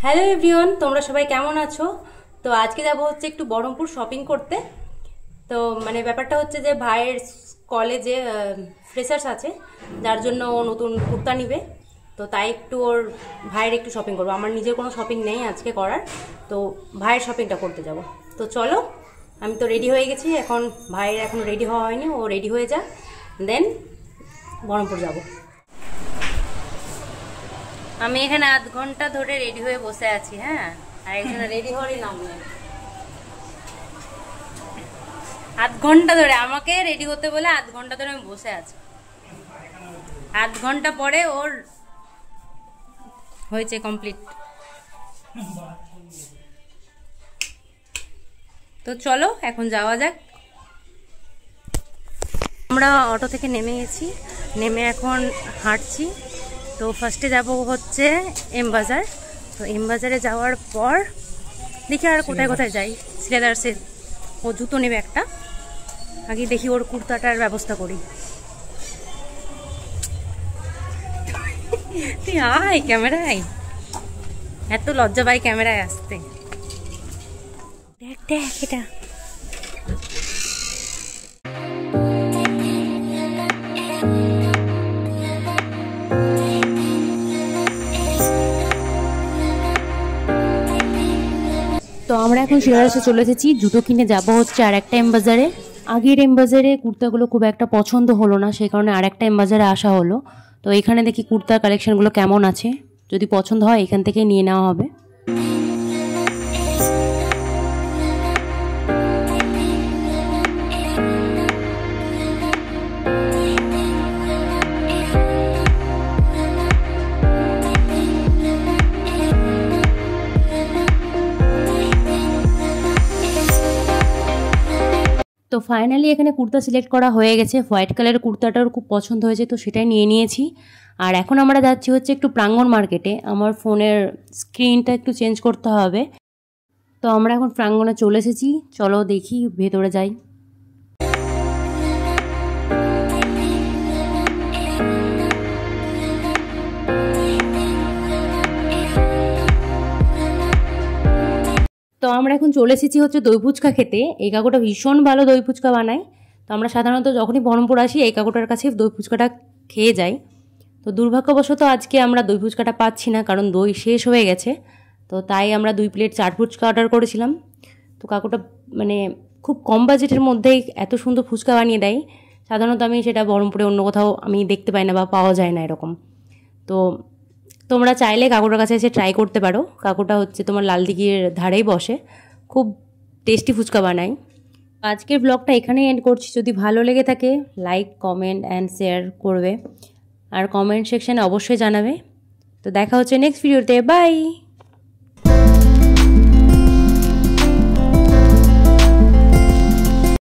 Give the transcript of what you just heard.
Hello everyone, তোমরা সবাই কেমন আছো? তো আজকে যাব হচ্ছে একটু বহরমপুর শপিং করতে। তো ব্যাপারটা হচ্ছে যে ভাইয়ের কলেজে ফ্রেশার্স আছে, যার জন্য ও নতুন কুর্তা নিবে। তো তাই একটু ওর ভাইয়ের একটু শপিং করবো। আমার নিজের কোনো শপিং নেই আজকে করার, তো ভাইয়ের শপিংটা করতে যাব। তো চলো, আমি তো রেডি হয়ে গেছি। এখন ভাইয়ের এখন রেডি হওয়া হয়নি, ও রেডি হয়ে যা, দেন বহরমপুর যাব। আমি এখানে আধ ঘন্টা ধরে রেডি হয়ে বসে আছি। হ্যাঁ, আর একজন রেডি হওয়ারই নাম নেই। আধ ঘন্টা ধরে আমাকে রেডি হতে বলে আধ ঘন্টা ধরে আমি বসে আছি। আধ ঘন্টা পরে ওর হয়েছে কমপ্লিট। তো চলো এখন যাওয়া যাক। আমরা অটো থেকে নেমে গেছি, নেমে এখন হাঁটছি। তো ফার্স্টে যাব হচ্ছে এম বাজার। তো এম বাজারে যাওয়ার পর দেখি আর কোথায় কোথায় যাই। সিলেদার্সে ও জুতো নেবে একটা, আগে দেখি ওর কুর্তাটার ব্যবস্থা করি। তুই আয় ক্যামেরায়, এত লজ্জা পাই ক্যামেরায় আসতে। দেখ দেখ এটা। তো আমরা এখন সিলেদার্সে চলে এসেছি, জুতো কিনে যাব হচ্ছে আর একটা এম বাজারে। আগের এম বাজারে কুর্তাগুলো খুব একটা পছন্দ হলো না, সেই কারণে আর একটা এম বাজারে আসা হলো। তো এখানে দেখি কুর্তার কালেকশনগুলো কেমন আছে, যদি পছন্দ হয় এখান থেকেই নিয়ে নেওয়া হবে। তো ফাইনালি এখানে কুর্তা সিলেক্ট করা হয়ে গেছে। হোয়াইট কালারের কুর্তাটার খুব পছন্দ হয়েছে, তো সেটাই নিয়ে নিয়েছি। আর এখন আমরা যাচ্ছি হচ্ছে একটু প্রাঙ্গণ মার্কেটে। আমার ফোনের স্ক্রিনটা একটু চেঞ্জ করতে হবে। তো আমরা এখন প্রাঙ্গণে চলে এসেছি, চলো দেখি ভেতরে যাই। তো আমরা এখন চলে এসেছি হচ্ছে দই ফুচকা খেতে। এই কাকুটা ভীষণ ভালো দই ফুচকা বানায়। তো আমরা সাধারণত যখনই বহরমপুর আসি এই কাকুটার কাছে দই ফুচকাটা খেয়ে যাই। তো দুর্ভাগ্যবশত আজকে আমরা দই ফুচকাটা পাচ্ছি না, কারণ দই শেষ হয়ে গেছে। তো তাই আমরা 2 প্লেট চাট ফুচকা অর্ডার করেছিলাম। তো কাকুটা খুব কম বাজেটের মধ্যেই এত সুন্দর ফুচকা বানিয়ে দেয়। সাধারণত আমি সেটা বহরমপুরে অন্য কোথাও আমি দেখতে পাই না বা পাওয়া যায় না এরকম। তো তোমরা চাইলে কাকুটার কাছে এসে ট্রাই করতে পারো। কাকুটা হচ্ছে তোমার লালদিঘির ধারেই বসে, খুব টেস্টি ফুচকা বানায়। আজকের ব্লগটা এখানেই এন্ড করছি। যদি ভালো লেগে থাকে লাইক, কমেন্ট অ্যান্ড শেয়ার করবে, আর কমেন্ট সেকশানে অবশ্যই জানাবে। তো দেখা হচ্ছে নেক্সট ভিডিওতে। বাই।